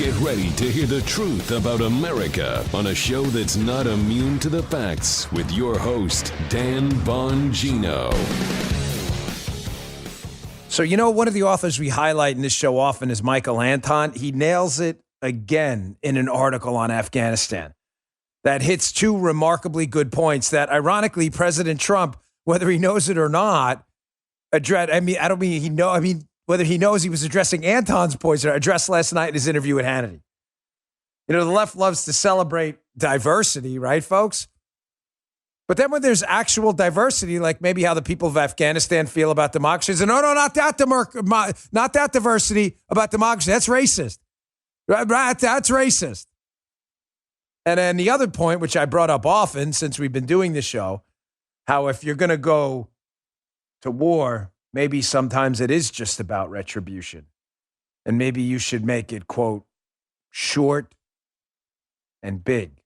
Get ready to hear the truth about America on a show that's not immune to the facts with your host, Dan Bongino. So, one of the authors we highlight in this show often is Michael Anton. He nails it again in an article on Afghanistan that hits two remarkably good points that, ironically, President Trump, whether he knows it or not, whether he knows he was addressing Anton's points or addressed last night in his interview with Hannity. The left loves to celebrate diversity, right, folks? But then when there's actual diversity, like maybe how the people of Afghanistan feel about democracy, no, not that diversity about democracy. That's racist. Right, that's racist. And then the other point, which I brought up often since we've been doing this show, how if you're going to go to war, maybe sometimes it is just about retribution. And maybe you should make it, quote, short and big.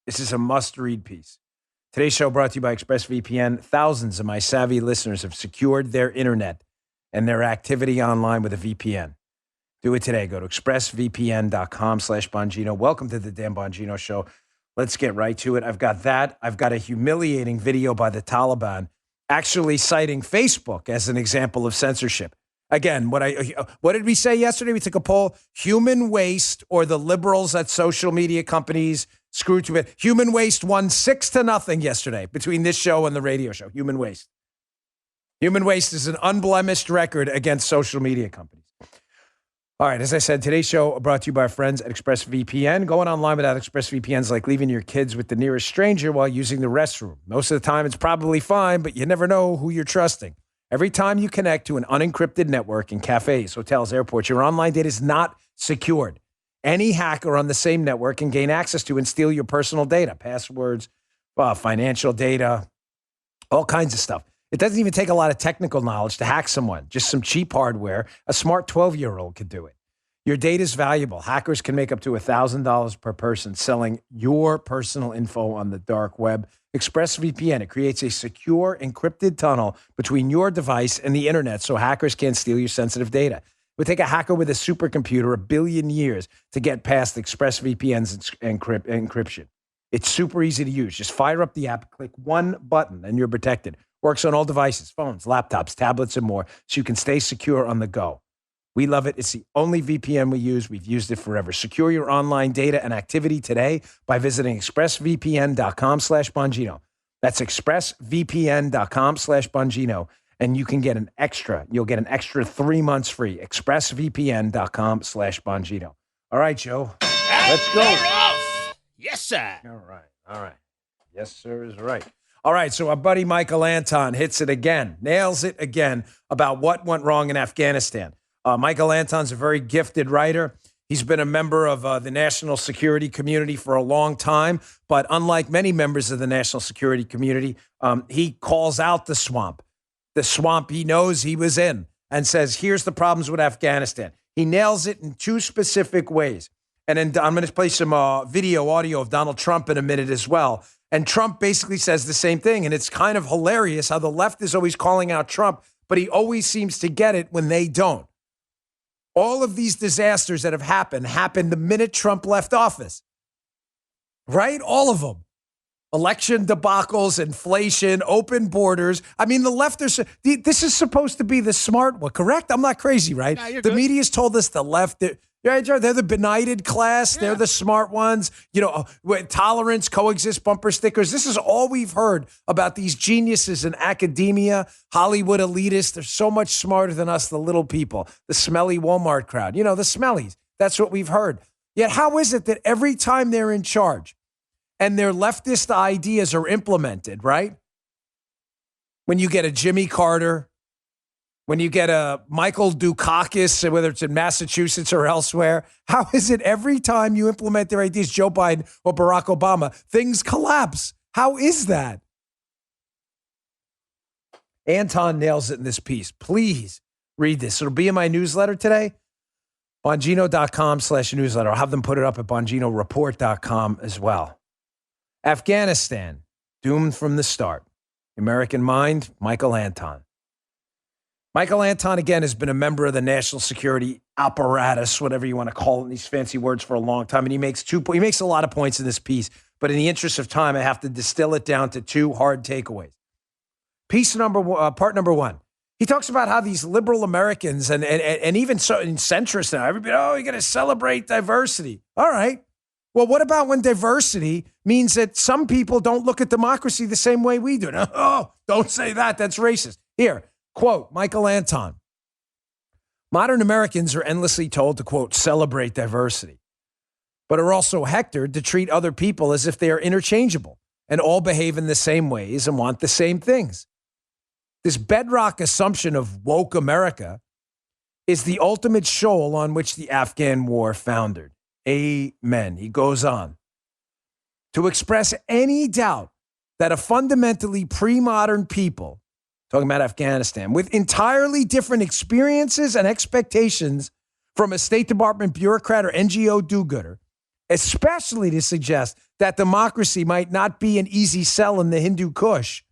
This is a must-read piece. Today's show brought to you by ExpressVPN. Thousands of my savvy listeners have secured their internet and their activity online with a VPN. Do it today. Go to expressvpn.com/Bongino. Welcome to the Dan Bongino Show. Let's get right to it. I've got that. I've got a humiliating video by the Taliban actually citing Facebook as an example of censorship. Again, what did we say yesterday? We took a poll. Human waste or the liberals at social media companies screwed to it. Human waste won 6-0 yesterday between this show and the radio show. Human waste. Human waste is an unblemished record against social media companies. All right, as I said, today's show brought to you by our friends at ExpressVPN. Going online without ExpressVPN is like leaving your kids with the nearest stranger while using the restroom. Most of the time, it's probably fine, but you never know who you're trusting. Every time you connect to an unencrypted network in cafes, hotels, airports, your online data is not secured. Any hacker on the same network can gain access to and steal your personal data, passwords, financial data, all kinds of stuff. It doesn't even take a lot of technical knowledge to hack someone. Just some cheap hardware. A smart 12-year-old could do it. Your data is valuable. Hackers can make up to $1,000 per person selling your personal info on the dark web. ExpressVPN, it creates a secure, encrypted tunnel between your device and the internet so hackers can't steal your sensitive data. It would take a hacker with a supercomputer 1 billion years to get past ExpressVPN's encryption. It's super easy to use. Just fire up the app, click one button, and you're protected. Works on all devices, phones, laptops, tablets, and more, so you can stay secure on the go. We love it. It's the only VPN we use. We've used it forever. Secure your online data and activity today by visiting expressvpn.com/Bongino. That's expressvpn.com/Bongino. And you'll get an extra 3 months free. expressvpn.com/Bongino. All right, Joe. Let's go. Yes, sir. All right. Yes, sir is right. All right, so our buddy Michael Anton hits it again, nails it again about what went wrong in Afghanistan. Michael Anton's a very gifted writer. He's been a member of the national security community for a long time, but unlike many members of the national security community, he calls out the swamp he knows he was in, and says, here's the problems with Afghanistan. He nails it in two specific ways. And then I'm going to play some audio of Donald Trump in a minute as well. And Trump basically says the same thing. And it's kind of hilarious how the left is always calling out Trump, but he always seems to get it when they don't. All of these disasters that have happened the minute Trump left office, right? All of them. Election debacles, inflation, open borders. I mean, the left, this is supposed to be the smart one, correct? I'm not crazy, right? No, the media's told us the left, they're the benighted class. Yeah. They're the smart ones. Tolerance, coexist, bumper stickers. This is all we've heard about these geniuses in academia, Hollywood elitists. They're so much smarter than us, the little people, the smelly Walmart crowd. The smellies. That's what we've heard. Yet how is it that every time they're in charge and their leftist ideas are implemented, right? When you get a Jimmy Carter, when you get a Michael Dukakis, whether it's in Massachusetts or elsewhere, how is it every time you implement their ideas, Joe Biden or Barack Obama, things collapse? How is that? Anton nails it in this piece. Please read this. It'll be in my newsletter today, Bongino.com/newsletter. I'll have them put it up at BonginoReport.com as well. Afghanistan, doomed from the start. American Mind, Michael Anton. Michael Anton, again, has been a member of the national security apparatus, whatever you want to call it, these fancy words, for a long time. And he makes a lot of points in this piece. But in the interest of time, I have to distill it down to two hard takeaways. Part number one. He talks about how these liberal Americans and even centrists now, everybody, you got to celebrate diversity. All right. Well, what about when diversity means that some people don't look at democracy the same way we do? No, don't say that. That's racist. Here, quote, Michael Anton. Modern Americans are endlessly told to, quote, celebrate diversity, but are also hectored to treat other people as if they are interchangeable and all behave in the same ways and want the same things. This bedrock assumption of woke America is the ultimate shoal on which the Afghan war foundered. Amen. He goes on to express any doubt that a fundamentally pre-modern people, talking about Afghanistan, with entirely different experiences and expectations from a State Department bureaucrat or NGO do-gooder, especially to suggest that democracy might not be an easy sell in the Hindu Kush,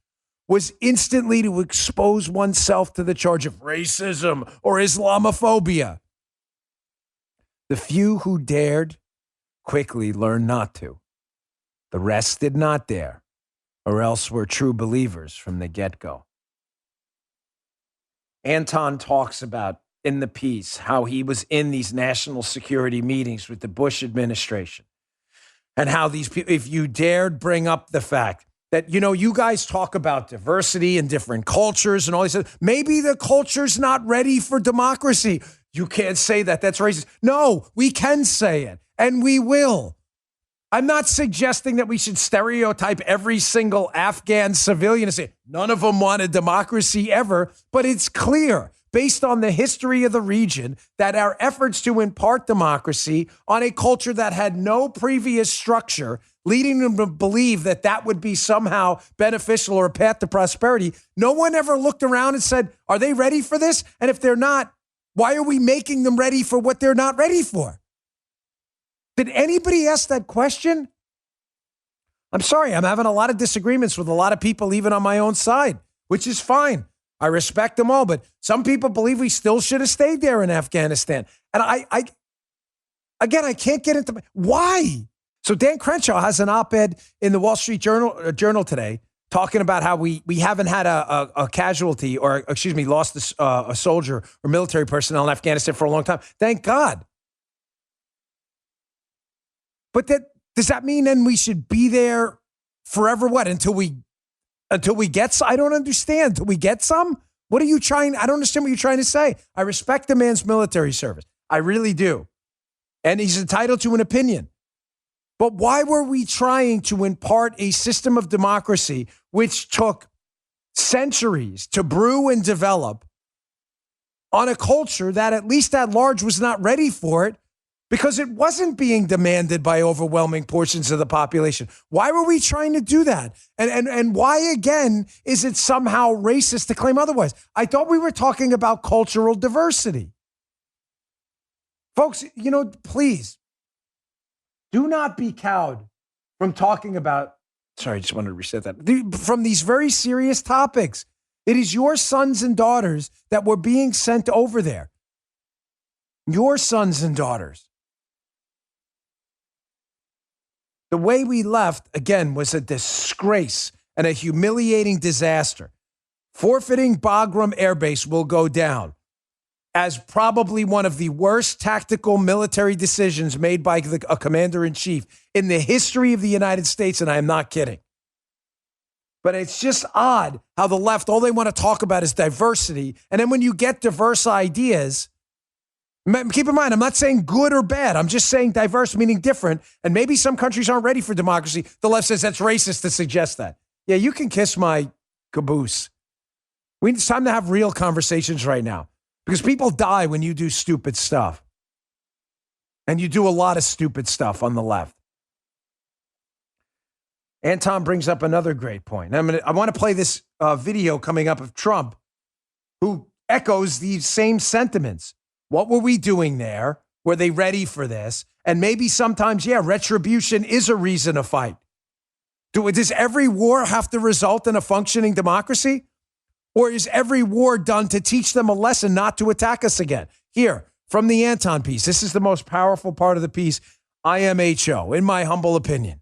was instantly to expose oneself to the charge of racism or Islamophobia. The few who dared quickly learned not to. The rest did not dare, or else were true believers from the get-go. Anton talks about in the piece how he was in these national security meetings with the Bush administration and how these people, if you dared bring up the fact that, you guys talk about diversity and different cultures and all these, maybe the culture's not ready for democracy. You can't say that. That's racist. No, we can say it, and we will. I'm not suggesting that we should stereotype every single Afghan civilian and say none of them wanted democracy ever, but it's clear, based on the history of the region, that our efforts to impart democracy on a culture that had no previous structure, leading them to believe that that would be somehow beneficial or a path to prosperity, no one ever looked around and said, are they ready for this? And if they're not, why are we making them ready for what they're not ready for? Did anybody ask that question? I'm sorry, I'm having a lot of disagreements with a lot of people, even on my own side, which is fine. I respect them all, but some people believe we still should have stayed there in Afghanistan. And I can't get into why. So Dan Crenshaw has an op-ed in the Wall Street Journal today talking about how we haven't had a casualty or, lost a soldier or military personnel in Afghanistan for a long time. Thank God. But does that mean then we should be there forever? What, until we get some? I don't understand. Until we get some? What are you trying? I don't understand what you're trying to say. I respect the man's military service. I really do. And he's entitled to an opinion. But why were we trying to impart a system of democracy which took centuries to brew and develop on a culture that, at least at large, was not ready for it because it wasn't being demanded by overwhelming portions of the population? Why were we trying to do that? And why, again, is it somehow racist to claim otherwise? I thought we were talking about cultural diversity. Folks, please, do not be cowed from talking about, sorry, I just wanted to reset that, from these very serious topics. It is your sons and daughters that were being sent over there. Your sons and daughters. The way we left, again, was a disgrace and a humiliating disaster. Forfeiting Bagram Air Base will go down as probably one of the worst tactical military decisions made by a commander-in-chief in the history of the United States, and I am not kidding. But it's just odd how the left, all they want to talk about is diversity, and then when you get diverse ideas, keep in mind, I'm not saying good or bad. I'm just saying diverse, meaning different, and maybe some countries aren't ready for democracy. The left says that's racist to suggest that. Yeah, you can kiss my caboose. It's time to have real conversations right now. Because people die when you do stupid stuff. And you do a lot of stupid stuff on the left. Anton brings up another great point. I want to play this video coming up of Trump, who echoes these same sentiments. What were we doing there? Were they ready for this? And maybe sometimes, retribution is a reason to fight. Does every war have to result in a functioning democracy? Or is every war done to teach them a lesson not to attack us again? Here, from the Anton piece, this is the most powerful part of the piece, IMHO, in my humble opinion.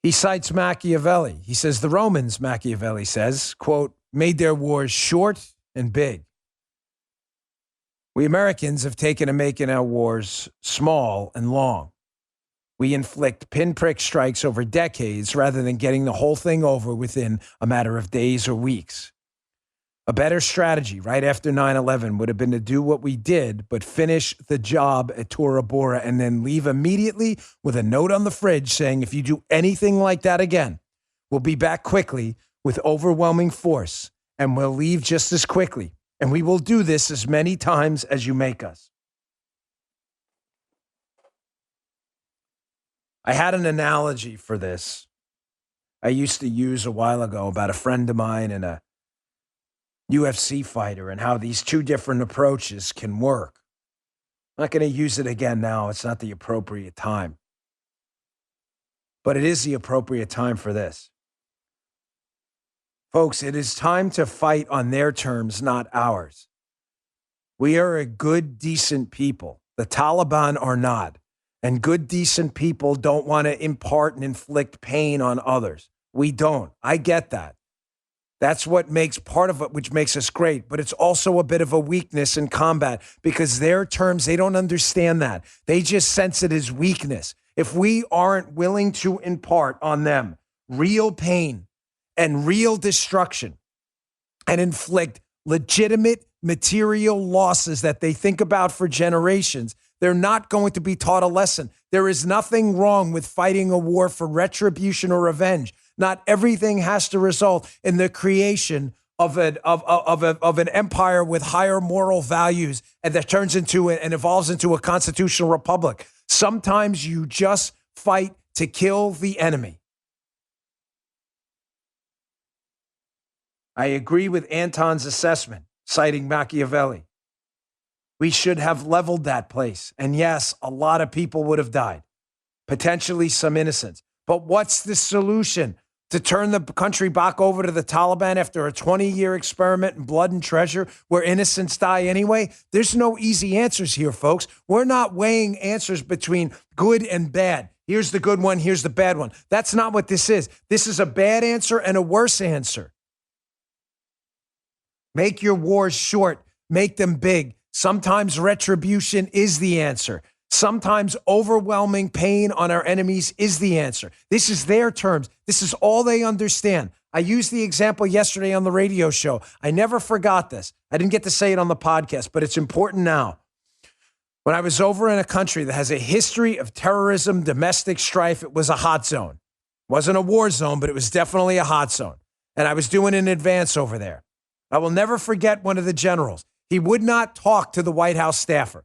He cites Machiavelli. He says the Romans, Machiavelli says, quote, made their wars short and big. We Americans have taken to making our wars small and long. We inflict pinprick strikes over decades rather than getting the whole thing over within a matter of days or weeks. A better strategy right after 9/11 would have been to do what we did, but finish the job at Tora Bora and then leave immediately with a note on the fridge saying, if you do anything like that again, we'll be back quickly with overwhelming force, and we'll leave just as quickly. And we will do this as many times as you make us. I had an analogy for this I used to use a while ago about a friend of mine and a UFC fighter and how these two different approaches can work. I'm not going to use it again now. It's not the appropriate time. But it is the appropriate time for this. Folks, it is time to fight on their terms, not ours. We are a good, decent people. The Taliban are not. And good, decent people don't want to impart and inflict pain on others. We don't. I get that. That's what makes part of it, which makes us great. But it's also a bit of a weakness in combat because their terms, they don't understand that. They just sense it as weakness. If we aren't willing to impart on them real pain and real destruction and inflict legitimate material losses that they think about for generations, they're not going to be taught a lesson. There is nothing wrong with fighting a war for retribution or revenge. Not everything has to result in the creation of an empire with higher moral values and that turns into and evolves into a constitutional republic. Sometimes you just fight to kill the enemy. I agree with Anton's assessment, citing Machiavelli. We should have leveled that place. And yes, a lot of people would have died, potentially some innocents. But what's the solution? To turn the country back over to the Taliban after a 20-year experiment in blood and treasure where innocents die anyway? There's no easy answers here, folks. We're not weighing answers between good and bad. Here's the good one, here's the bad one. That's not what this is. This is a bad answer and a worse answer. Make your wars short. Make them big. Sometimes retribution is the answer. Sometimes overwhelming pain on our enemies is the answer. This is their terms. This is all they understand. I used the example yesterday on the radio show. I never forgot this. I didn't get to say it on the podcast, but it's important now. When I was over in a country that has a history of terrorism, domestic strife, it was a hot zone. It wasn't a war zone, but it was definitely a hot zone. And I was doing an advance over there. I will never forget one of the generals. He would not talk to the White House staffer.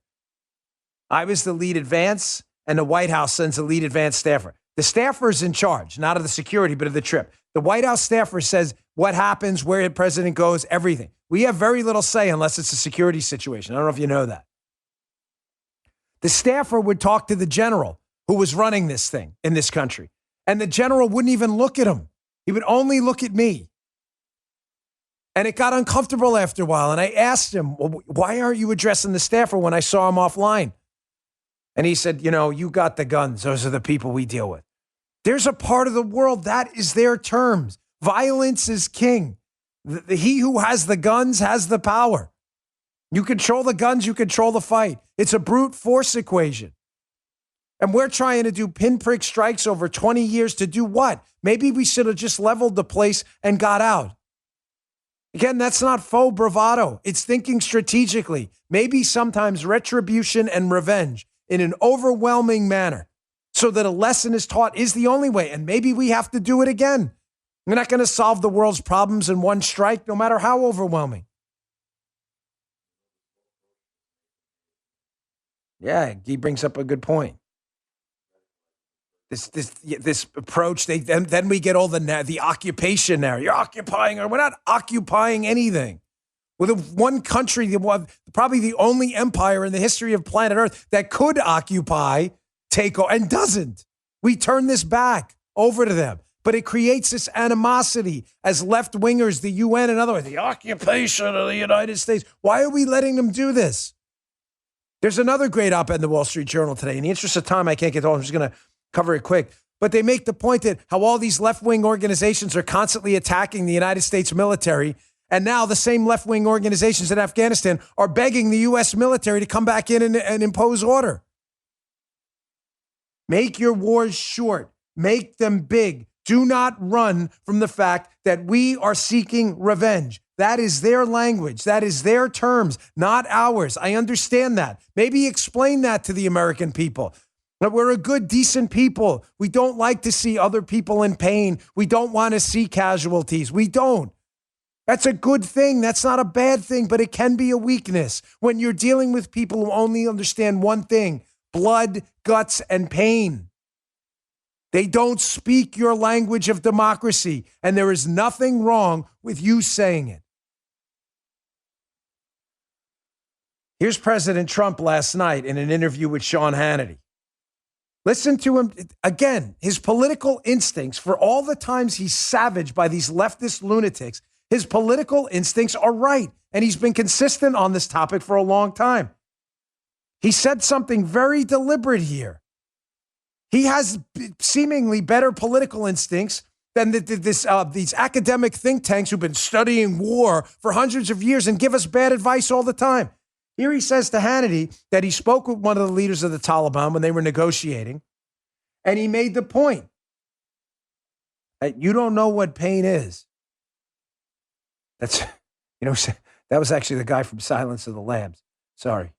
I was the lead advance, and the White House sends a lead advance staffer. The staffer is in charge, not of the security, but of the trip. The White House staffer says what happens, where the president goes, everything. We have very little say unless it's a security situation. I don't know if you know that. The staffer would talk to the general who was running this thing in this country, and the general wouldn't even look at him. He would only look at me. And it got uncomfortable after a while, and I asked him, well, why aren't you addressing the staffer when I saw him offline? And he said, you got the guns. Those are the people we deal with. There's a part of the world that is their terms. Violence is king. He who has the guns has the power. You control the guns, you control the fight. It's a brute force equation. And we're trying to do pinprick strikes over 20 years to do what? Maybe we should have just leveled the place and got out. Again, that's not faux bravado. It's thinking strategically. Maybe sometimes retribution and revenge in an overwhelming manner so that a lesson is taught is the only way. And maybe we have to do it again. We're not going to solve the world's problems in one strike, no matter how overwhelming. Yeah, he brings up a good point. This approach, then we get all the occupation there. You're occupying, or we're not occupying anything. We're the one country, probably the only empire in the history of planet Earth that could occupy, take over, and doesn't. We turn this back over to them But it creates this animosity as left-wingers, the UN and other, the occupation of the United States. Why are we letting them do this? There's another great op-ed in the Wall Street Journal today. In the interest of time, I can't get to all. I'm just going to cover it quick. But they make the point that how all these left-wing organizations are constantly attacking the United States military. And now the same left-wing organizations in Afghanistan are begging the U.S. military to come back in and impose order. Make your wars short. Make them big. Do not run from the fact that we are seeking revenge. That is their language. That is their terms, not ours. I understand that. Maybe explain that to the American people. But we're a good, decent people. We don't like to see other people in pain. We don't want to see casualties. We don't. That's a good thing. That's not a bad thing, but it can be a weakness when you're dealing with people who only understand one thing: blood, guts, and pain. They don't speak your language of democracy, and there is nothing wrong with you saying it. Here's President Trump last night in an interview with Sean Hannity. Listen to him again. His political instincts, for all the times he's savaged by these leftist lunatics, his political instincts are right. And he's been consistent on this topic for a long time. He said something very deliberate here. He has seemingly better political instincts than these academic think tanks who've been studying war for hundreds of years and give us bad advice all the time. Here he says to Hannity that he spoke with one of the leaders of the Taliban when they were negotiating, and he made the point that you don't know what pain is. That was actually the guy from Silence of the Lambs. Sorry.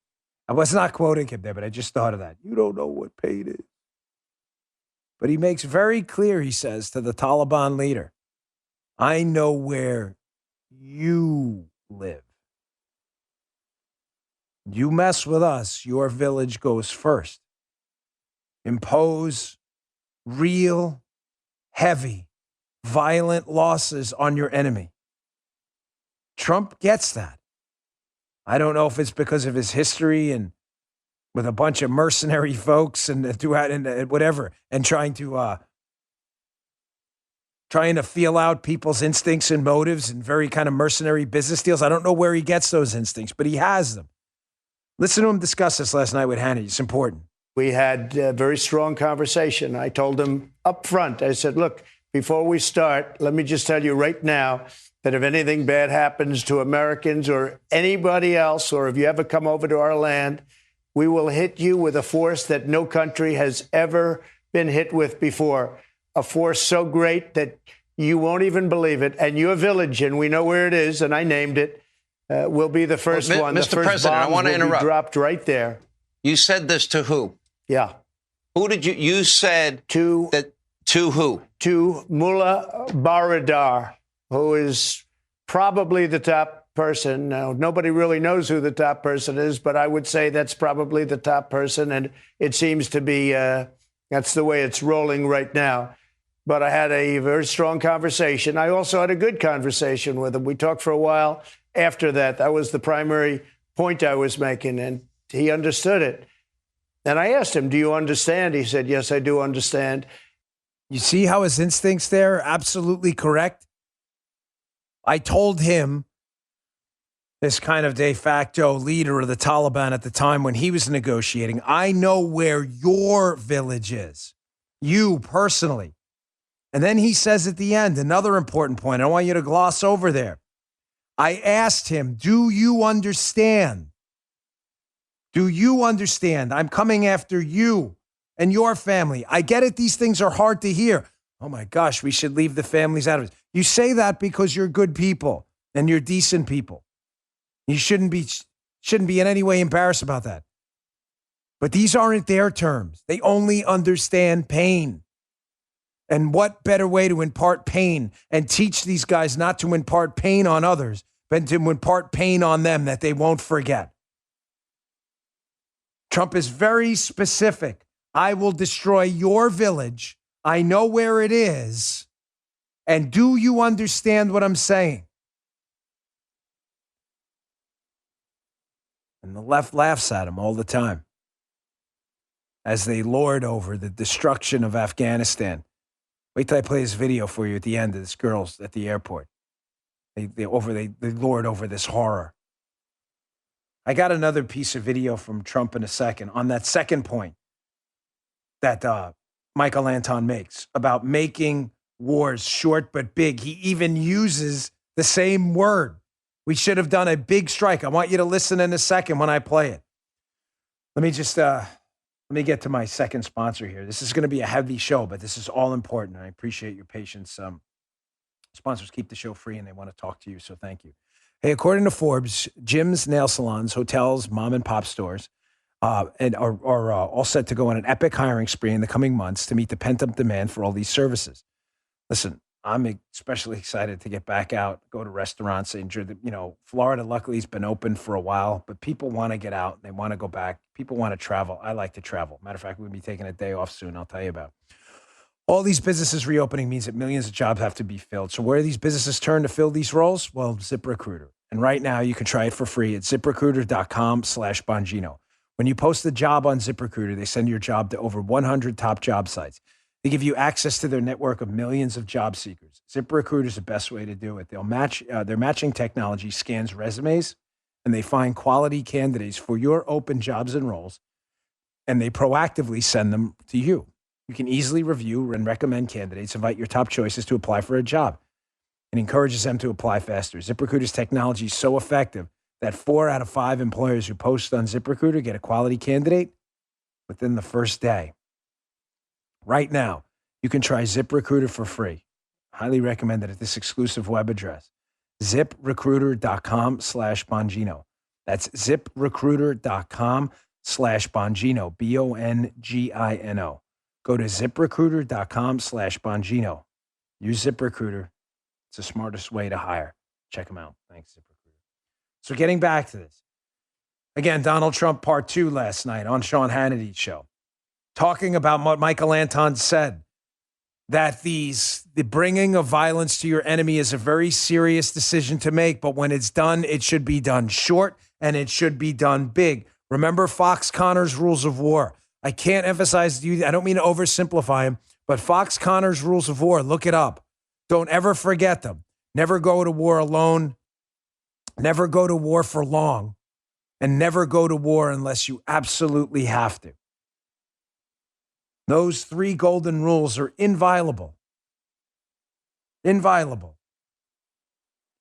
I was not quoting him there, but I just thought of that. You don't know what pain is. But he makes very clear, he says, to the Taliban leader, I know where you live. You mess with us, your village goes first. Impose real, heavy, violent losses on your enemy. Trump gets that. I don't know if it's because of his history and with a bunch of mercenary folks and throughout and whatever, and trying to feel out people's instincts and motives and very kind of mercenary business deals. I don't know where he gets those instincts, but he has them. Listen to him discuss this last night with Hannity. It's important. We had a very strong conversation. I told him up front, I said, look, before we start, let me just tell you right now that if anything bad happens to Americans or anybody else, or if you ever come over to our land, we will hit you with a force that no country has ever been hit with before. A force so great that you won't even believe it. And your village, and we know where it is, and I named it, will be the first one. Mr. The first President, I want to interrupt. Dropped right there. You said this to who? Yeah. Who did you said to who? To Mullah Baradar, who is probably the top person. Now, nobody really knows who the top person is, but I would say that's probably the top person. And it seems to be that's the way it's rolling right now. But I had a very strong conversation. I also had a good conversation with him. We talked for a while after that. That was the primary point I was making, and he understood it. And I asked him, do you understand? He said, yes, I do understand. You see how his instincts there are absolutely correct? I told him, this kind of de facto leader of the Taliban at the time when he was negotiating, I know where your village is, you personally. And then he says at the end, another important point, I don't want you to gloss over there. I asked him, do you understand? Do you understand? I'm coming after you and your family. I get it. These things are hard to hear. Oh my gosh, we should leave the families out of it. You say that because you're good people and you're decent people. You shouldn't be in any way embarrassed about that. But these aren't their terms. They only understand pain. And what better way to impart pain and teach these guys not to impart pain on others, but to impart pain on them that they won't forget. Trump is very specific. I will destroy your village. I know where it is. And do you understand what I'm saying? And the left laughs at him all the time as they lord over the destruction of Afghanistan Wait till I play this video for you at the end of this girls at the airport. They lord over this horror. I got another piece of video from Trump in a second on that second point that Michael Anton makes about making wars short but big. He even uses the same word. We should have done a big strike. I want you to listen in a second when I play it. Let me get to my second sponsor here. This is going to be a heavy show, but this is all important. I appreciate your patience. Sponsors keep the show free and they want to talk to you, so thank you. Hey, according to Forbes, gyms, nail salons, hotels, mom and pop stores, and are all set to go on an epic hiring spree in the coming months to meet the pent-up demand for all these services. Listen, I'm especially excited to get back out, go to restaurants, enjoy Florida luckily has been open for a while, but people want to get out. They want to go back. People want to travel. I like to travel. Matter of fact, we'll be taking a day off soon. I'll tell you about it. All these businesses reopening means that millions of jobs have to be filled. So where do these businesses turn to fill these roles? Well, ZipRecruiter. And right now you can try it for free at ZipRecruiter.com/Bongino. When you post the job on ZipRecruiter, they send your job to over 100 top job sites. They give you access to their network of millions of job seekers. ZipRecruiter is the best way to do it. They'll match their matching technology scans resumes, and they find quality candidates for your open jobs and roles, and they proactively send them to you. You can easily review and recommend candidates, invite your top choices to apply for a job. It encourages them to apply faster. ZipRecruiter's technology is so effective that 4 out of 5 employers who post on ZipRecruiter get a quality candidate within the first day. Right now, you can try ZipRecruiter for free. Highly recommend it at this exclusive web address, ZipRecruiter.com/Bongino. That's ZipRecruiter.com/Bongino, Bongino. Go to ZipRecruiter.com/Bongino. Use ZipRecruiter. It's the smartest way to hire. Check them out. Thanks, ZipRecruiter. So getting back to this. Again, Donald Trump part 2 last night on Sean Hannity's show. Talking about what Michael Anton said, that the bringing of violence to your enemy is a very serious decision to make, but when it's done, it should be done short and it should be done big. Remember Fox Connor's rules of war. I can't emphasize to you, I don't mean to oversimplify them, but Fox Connor's rules of war, look it up. Don't ever forget them. Never go to war alone. Never go to war for long. And never go to war unless you absolutely have to. Those 3 golden rules are inviolable. Inviolable.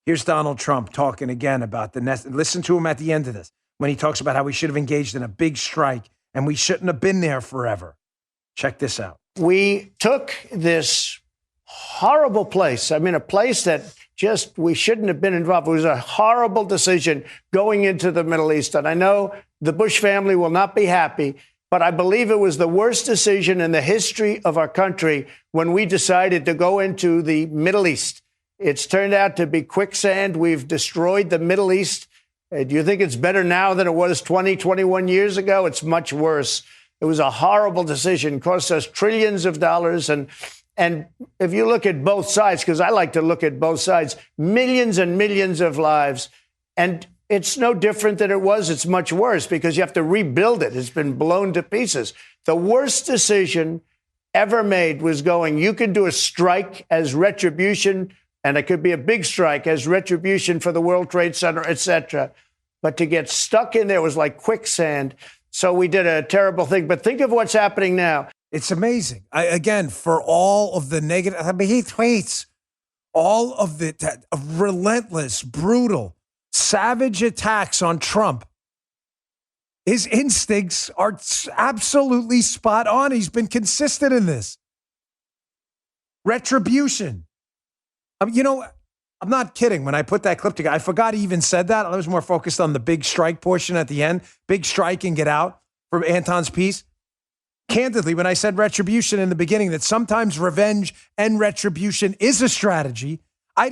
Here's Donald Trump talking again about the next. Listen to him at the end of this when he talks about how we should have engaged in a big strike and we shouldn't have been there forever. Check this out. We took this horrible place. I mean, a place that just we shouldn't have been involved. It was a horrible decision going into the Middle East. And I know the Bush family will not be happy, but I believe it was the worst decision in the history of our country when we decided to go into the Middle East. It's turned out to be quicksand. We've destroyed the Middle East. Do you think it's better now than it was 20, 21 years ago? It's much worse. It was a horrible decision, cost us trillions of dollars. And if you look at both sides, because I like to look at both sides, millions and millions of lives. And it's no different than it was. It's much worse because you have to rebuild it. It's been blown to pieces. The worst decision ever made was you could do a strike as retribution, and it could be a big strike as retribution for the World Trade Center, et cetera. But to get stuck in there was like quicksand. So we did a terrible thing. But think of what's happening now. It's amazing. Again, for all of the negative, he tweets all of the relentless, brutal, savage attacks on Trump. His instincts are absolutely spot on. He's been consistent in this. Retribution. I'm not kidding. When I put that clip together, I forgot he even said that. I was more focused on the big strike portion at the end. Big strike and get out from Anton's piece. Candidly, when I said retribution in the beginning, that sometimes revenge and retribution is a strategy, I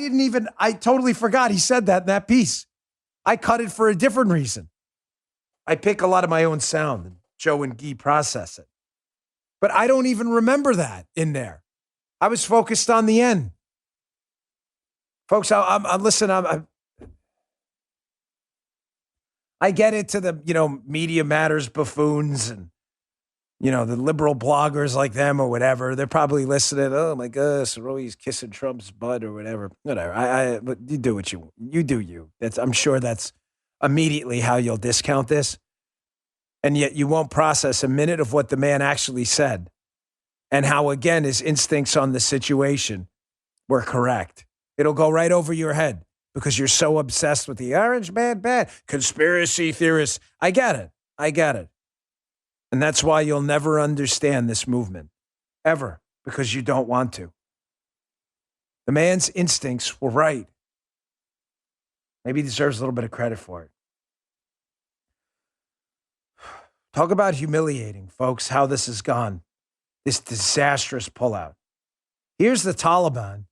totally forgot he said that in that piece. I cut it for a different reason. I pick a lot of my own sound and Joe and Guy process it. But I don't even remember that in there. I was focused on the end. Folks, I get it to the, media matters buffoons and the liberal bloggers like them or whatever, they're probably listening. Oh my gosh, they're always kissing Trump's butt or whatever. Whatever. But you do what you do. You. I'm sure that's immediately how you'll discount this, and yet you won't process a minute of what the man actually said, and how again his instincts on the situation were correct. It'll go right over your head because you're so obsessed with the orange man, bad conspiracy theorists. I get it. And that's why you'll never understand this movement, ever, because you don't want to. The man's instincts were right. Maybe he deserves a little bit of credit for it. Talk about humiliating, folks, how this has gone, this disastrous pullout. Here's the Taliban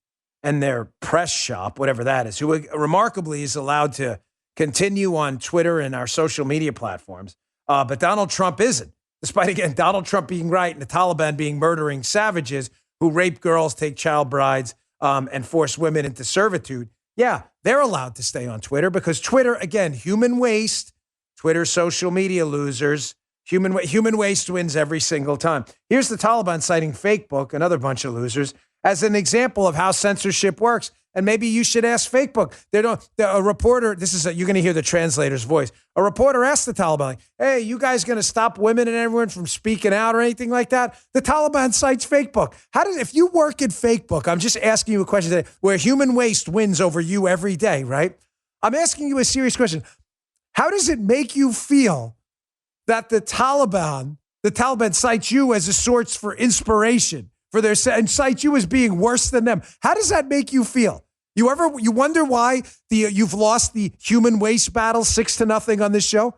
and their press shop, whatever that is, who remarkably is allowed to continue on Twitter and our social media platforms, but Donald Trump isn't. Despite, again, Donald Trump being right and the Taliban being murdering savages who rape girls, take child brides, and force women into servitude. Yeah, they're allowed to stay on Twitter because Twitter, again, human waste, Twitter social media losers, human waste wins every single time. Here's the Taliban citing Facebook, another bunch of losers, as an example of how censorship works. And maybe you should ask Facebook. A reporter, you're going to hear the translator's voice. A reporter asked the Taliban, like, hey, you guys going to stop women and everyone from speaking out or anything like that? The Taliban cites Facebook. If you work at Facebook, I'm just asking you a question today, where human waste wins over you every day, right? I'm asking you a serious question. How does it make you feel that the Taliban cites you as a source for inspiration? And cite you as being worse than them. How does that make you feel? You wonder why you've lost the human waste battle 6-0 on this show?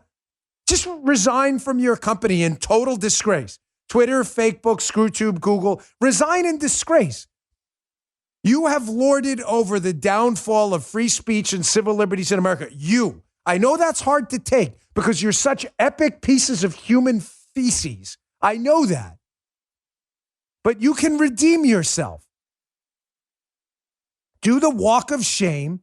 Just resign from your company in total disgrace. Twitter, Facebook, ScrewTube, Google, resign in disgrace. You have lorded over the downfall of free speech and civil liberties in America. I know that's hard to take because you're such epic pieces of human feces. I know that. But you can redeem yourself. Do the walk of shame,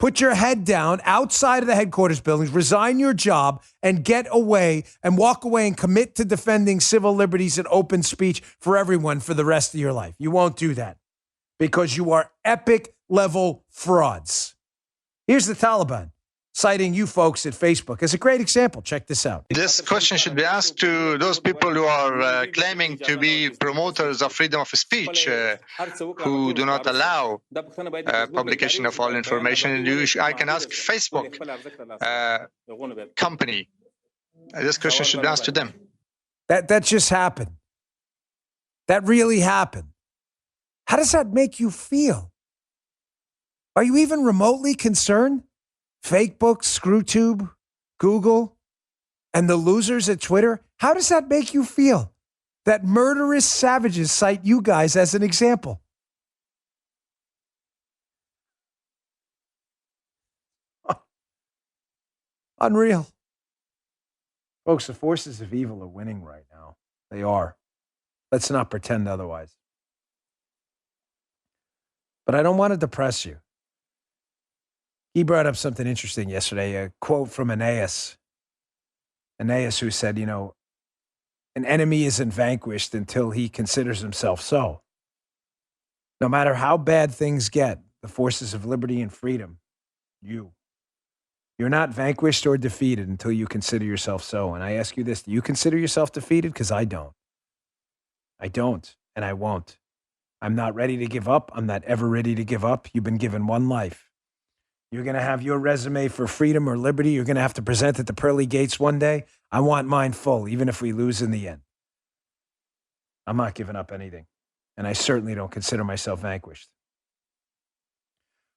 put your head down outside of the headquarters buildings, resign your job, and get away and walk away and commit to defending civil liberties and open speech for everyone for the rest of your life. You won't do that because you are epic level frauds. Here's the Taliban citing you folks at Facebook as a great example. Check this out. This question should be asked to those people who are claiming to be promoters of freedom of speech, who do not allow publication of all information. I can ask Facebook company. This question should be asked to them. That just happened. That really happened. How does that make you feel? Are you even remotely concerned? Facebook, ScrewTube, Google, and the losers at Twitter. How does that make you feel? That murderous savages cite you guys as an example. Unreal. Folks, the forces of evil are winning right now. They are. Let's not pretend otherwise. But I don't want to depress you. He brought up something interesting yesterday, a quote from Aeneas. Aeneas, who said, an enemy isn't vanquished until he considers himself so. No matter how bad things get, the forces of liberty and freedom, you're not vanquished or defeated until you consider yourself so. And I ask you this, do you consider yourself defeated? Because I don't. I don't, and I won't. I'm not ready to give up. I'm not ever ready to give up. You've been given one life. You're going to have your resume for freedom or liberty. You're going to have to present at the pearly gates one day. I want mine full, even if we lose in the end. I'm not giving up anything. And I certainly don't consider myself vanquished.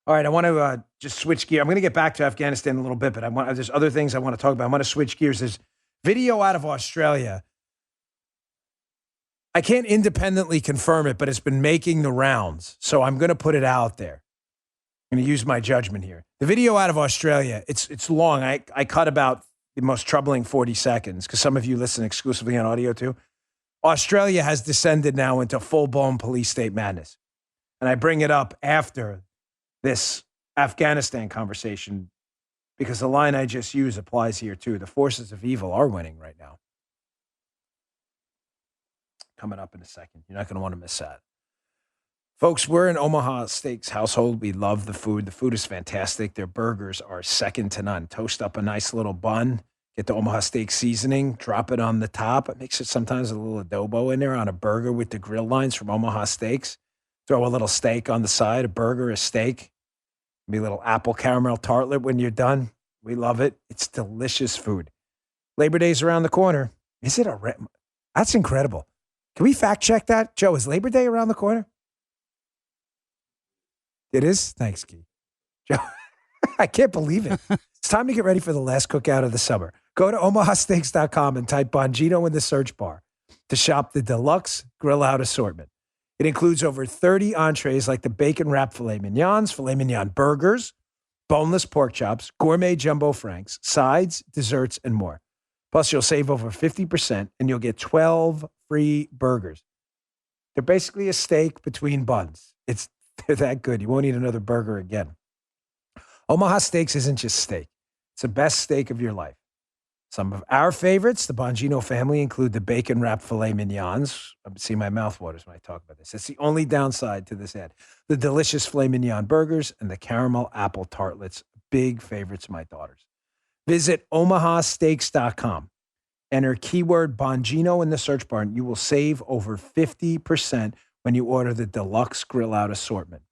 All right, I want to just switch gear. I'm going to get back to Afghanistan in a little bit, but there's other things I want to talk about. I want to switch gears. There's video out of Australia. I can't independently confirm it, but it's been making the rounds. So I'm going to put it out there. I'm going to use my judgment here. The video out of Australia, it's long. I cut about the most troubling 40 seconds because some of you listen exclusively on audio too. Australia has descended now into full-blown police state madness. And I bring it up after this Afghanistan conversation because the line I just used applies here too. The forces of evil are winning right now. coming up in a second. You're not going to want to miss that. Folks, we're an Omaha Steaks household. We love the food. The food is fantastic. Their burgers are second to none. Toast up a nice little bun, get the Omaha Steak seasoning, drop it on the top. It makes it sometimes a little adobo in there on a burger with the grill lines from Omaha Steaks. Throw a little steak on the side, a burger, a steak. Maybe a little apple caramel tartlet when you're done. We love it. It's delicious food. Labor Day's around the corner. Is it That's incredible. Can we fact check that? Joe, is Labor Day around the corner? It is? Thanks, Keith. Joe, I can't believe it. It's time to get ready for the last cookout of the summer. Go to omahasteaks.com and type Bongino in the search bar to shop the deluxe grill out assortment. It includes over 30 entrees like the bacon wrapped filet mignons, filet mignon burgers, boneless pork chops, gourmet jumbo franks, sides, desserts, and more. Plus, you'll save over 50% and you'll get 12 free burgers. They're basically a steak between buns. They're that good. You won't eat another burger again. Omaha Steaks isn't just steak. It's the best steak of your life. Some of our favorites, the Bongino family, include the bacon-wrapped filet mignons. I see my mouth waters when I talk about this. It's the only downside to this ad. The delicious filet mignon burgers and the caramel apple tartlets, big favorites of my daughters. Visit omahasteaks.com. Enter keyword Bongino in the search bar, and you will save over 50% when you order the deluxe grill out assortment.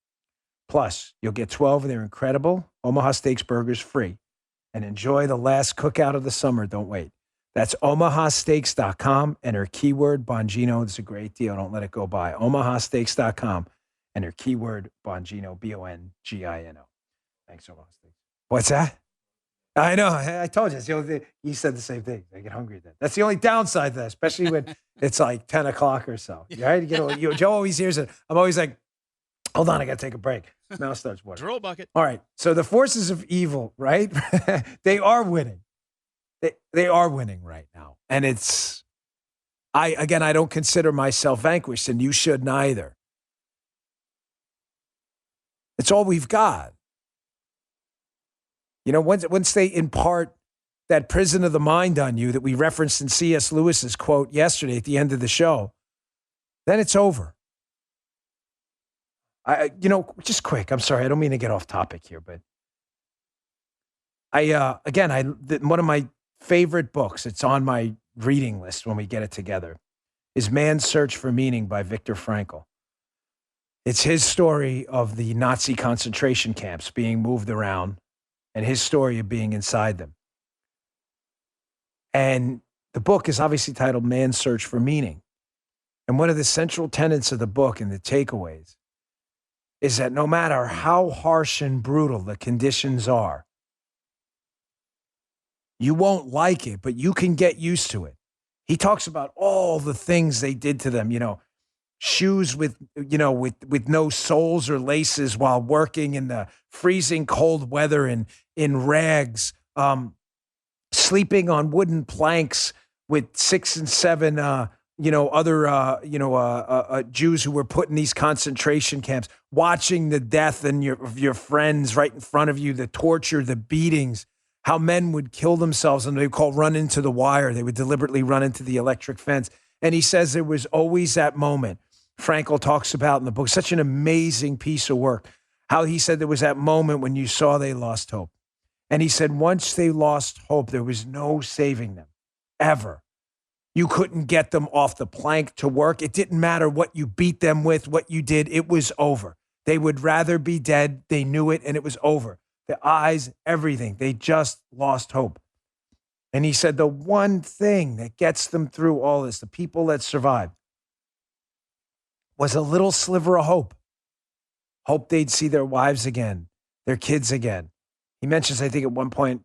Plus, you'll get 12 of their incredible Omaha Steaks burgers free. And enjoy the last cookout of the summer. Don't wait. That's omahasteaks.com. Enter keyword Bongino. It's a great deal. Don't let it go by. omahasteaks.com. Enter keyword Bongino, Bongino. Thanks, Omaha Steaks. What's that? I know. I told you. It's the only thing. You said the same thing. I get hungry then. That's the only downside to that, especially when it's like 10 o'clock or so. Right? Joe always hears it. I'm always like, hold on, I got to take a break. Mouth starts watering. Drill bucket. All right. So the forces of evil, right? They are winning. They are winning right now. And I don't consider myself vanquished, and you should neither. It's all we've got. You know, once they impart that prison of the mind on you that we referenced in C.S. Lewis's quote yesterday at the end of the show, then it's over. Just quick. I'm sorry. I don't mean to get off topic here, but one of my favorite books, it's on my reading list when we get it together, is Man's Search for Meaning by Viktor Frankl. It's his story of the Nazi concentration camps being moved around and his story of being inside them. And the book is obviously titled Man's Search for Meaning. And one of the central tenets of the book and the takeaways is that no matter how harsh and brutal the conditions are, you won't like it, but you can get used to it. He talks about all the things they did to them, shoes with no soles or laces while working in the freezing cold weather and in rags, sleeping on wooden planks with 6 and 7, other Jews who were put in these concentration camps, watching the death of your friends right in front of you, the torture, the beatings, how men would kill themselves, and they would call run into the wire. They would deliberately run into the electric fence. And he says there was always that moment. Frankl talks about in the book, such an amazing piece of work, how he said there was that moment when you saw they lost hope. And he said once they lost hope, there was no saving them, ever. You couldn't get them off the plank to work. It didn't matter what you beat them with, what you did. It was over. They would rather be dead. They knew it, and it was over. The eyes, everything. They just lost hope. And he said the one thing that gets them through all this, the people that survived, was a little sliver of hope. Hope they'd see their wives again, their kids again. He mentions, I think at one point,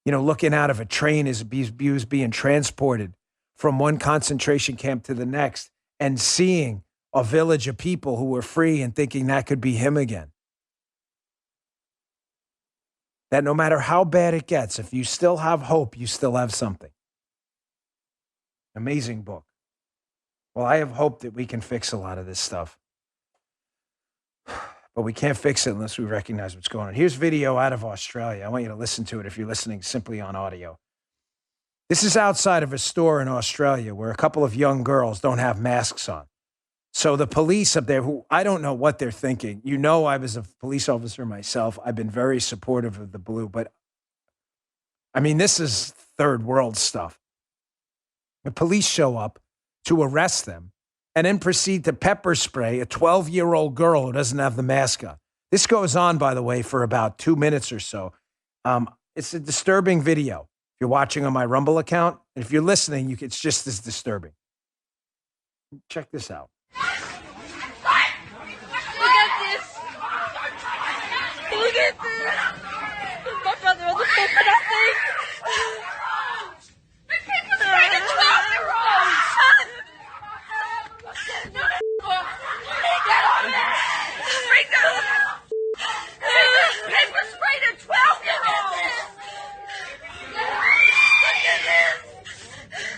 looking out of a train as he was being transported from one concentration camp to the next and seeing a village of people who were free and thinking that could be him again. That no matter how bad it gets, if you still have hope, you still have something. Amazing book. Well, I have hope that we can fix a lot of this stuff. But we can't fix it unless we recognize what's going on. Here's video out of Australia. I want you to listen to it if you're listening simply on audio. This is outside of a store in Australia where a couple of young girls don't have masks on. So the police up there, who I don't know what they're thinking. You know, I was a police officer myself. I've been very supportive of the blue, but I mean, this is third world stuff. The police show up to arrest them and then proceed to pepper spray a 12-year-old girl who doesn't have the mask on. This goes on, by the way, for about 2 minutes or so. It's a disturbing video. If you're watching on my Rumble account, and if you're listening, it's just as disturbing. Check this out. Look at this. Look at this. My brother on the phone for nothing. The people sprayed the 12-year-olds. Get on it. Bring the paper spray the 12-year-olds. Look at this.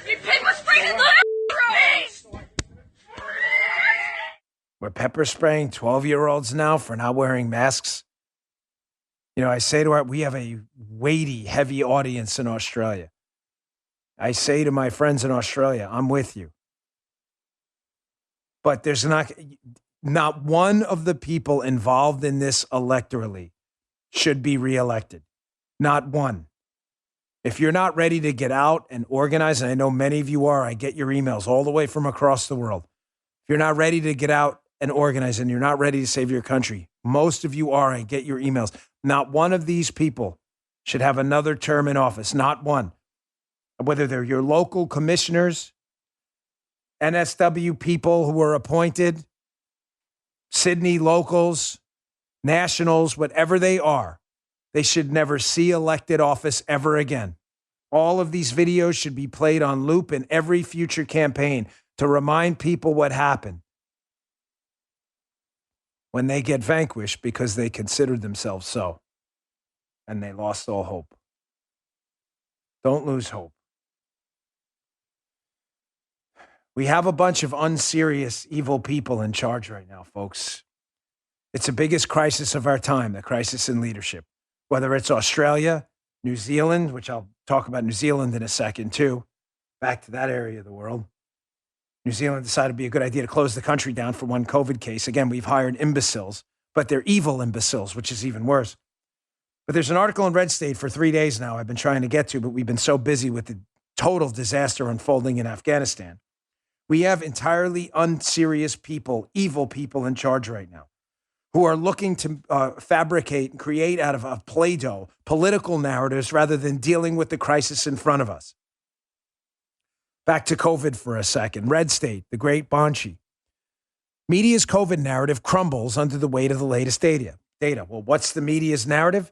You paper sprayed the 12-year-olds. We're pepper spraying 12-year-olds now for not wearing masks. You know, I say to we have a weighty, heavy audience in Australia. I say to my friends in Australia, I'm with you. But there's not one of the people involved in this electorally should be reelected. Not one. If you're not ready to get out and organize, and I know many of you are, I get your emails all the way from across the world. If you're not ready to get out and organize and you're not ready to save your country, most of you are, I get your emails. Not one of these people should have another term in office. Not one. Whether they're your local commissioners, NSW people who are appointed, Sydney locals, nationals, whatever they are, they should never see elected office ever again. All of these videos should be played on loop in every future campaign to remind people what happened when they get vanquished because they considered themselves so and they lost all hope. Don't lose hope. We have a bunch of unserious, evil people in charge right now, folks. It's the biggest crisis of our time, the crisis in leadership. Whether it's Australia, New Zealand, which I'll talk about New Zealand in a second too, back to that area of the world. New Zealand decided it'd be a good idea to close the country down for one COVID case. Again, we've hired imbeciles, but they're evil imbeciles, which is even worse. But there's an article in Red State for 3 days now I've been trying to get to, but we've been so busy with the total disaster unfolding in Afghanistan. We have entirely unserious people, evil people in charge right now who are looking to fabricate and create out of a Play-Doh political narratives rather than dealing with the crisis in front of us. Back to COVID for a second. Red State, the great Bonchi. Media's COVID narrative crumbles under the weight of the latest data. Well, what's the media's narrative?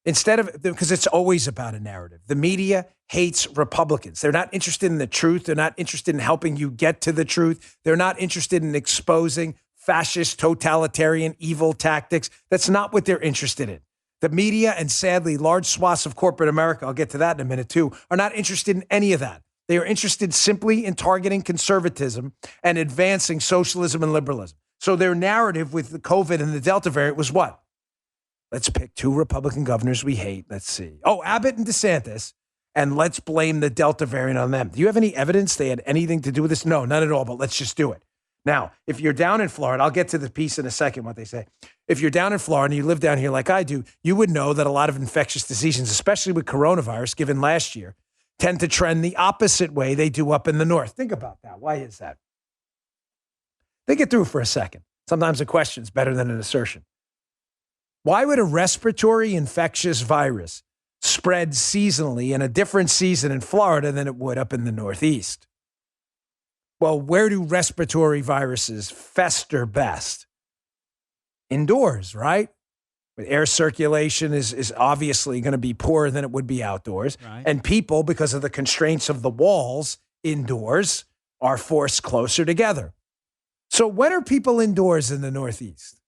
Because it's always about a narrative. The media hates Republicans. They're not interested in the truth. They're not interested in helping you get to the truth. They're not interested in exposing fascist, totalitarian, evil tactics. That's not what they're interested in. The media and sadly, large swaths of corporate America, I'll get to that in a minute too, are not interested in any of that. They are interested simply in targeting conservatism and advancing socialism and liberalism. So their narrative with the COVID and the Delta variant was what? Let's pick 2 Republican governors we hate. Let's see. Oh, Abbott and DeSantis. And let's blame the Delta variant on them. Do you have any evidence they had anything to do with this? No, none at all, but let's just do it. Now, if you're down in Florida, I'll get to the piece in a second, what they say. If you're down in Florida and you live down here like I do, you would know that a lot of infectious diseases, especially with coronavirus, given last year, tend to trend the opposite way they do up in the north. Think about that. Why is that? Think it through for a second. Sometimes a question is better than an assertion. Why would a respiratory infectious virus spread seasonally in a different season in Florida than it would up in the Northeast? Well, where do respiratory viruses fester best? Indoors, right? But air circulation is obviously going to be poorer than it would be outdoors. Right. And people, because of the constraints of the walls indoors, are forced closer together. So when are people indoors in the Northeast?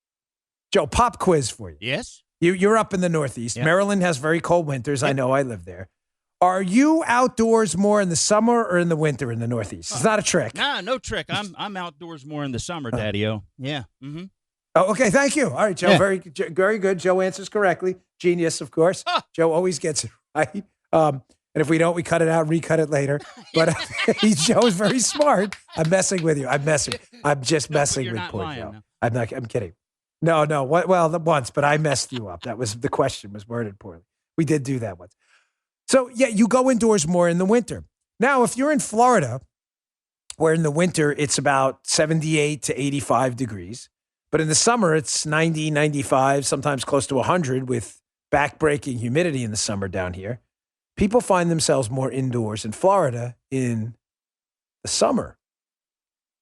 Joe, pop quiz for you. Yes. You're up in the Northeast. Yep. Maryland has very cold winters. Yep. I know, I live there. Are you outdoors more in the summer or in the winter in the Northeast? It's not a trick. Nah, no trick. I'm outdoors more in the summer, Daddy-O. Yeah. Mm-hmm. Oh, okay. Thank you. All right, Joe. Yeah. Very good. Joe answers correctly. Genius, of course. Joe always gets it right. And if we don't, we cut it out, recut it later. But Joe is very smart. I'm messing with you. I'm just messing You're with not poor lying, Joe. no. I'm kidding. No. Once, but I messed you up. The question was worded poorly. We did do that once. So, yeah, you go indoors more in the winter. Now, if you're in Florida, where in the winter it's about 78 to 85 degrees, but in the summer it's 90, 95, sometimes close to 100 with backbreaking humidity in the summer down here, people find themselves more indoors in Florida in the summer.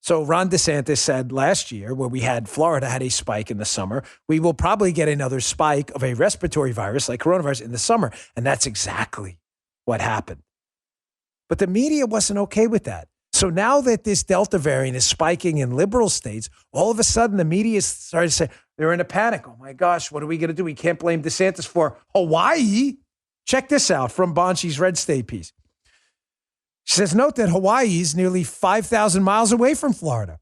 So Ron DeSantis said last year, where Florida had a spike in the summer, we will probably get another spike of a respiratory virus like coronavirus in the summer. And that's exactly what happened. But the media wasn't okay with that. So now that this Delta variant is spiking in liberal states, all of a sudden the media started to say they're in a panic. Oh my gosh, what are we going to do? We can't blame DeSantis for Hawaii. Check this out from Banshee's Red State piece. She says, note that Hawaii is nearly 5,000 miles away from Florida,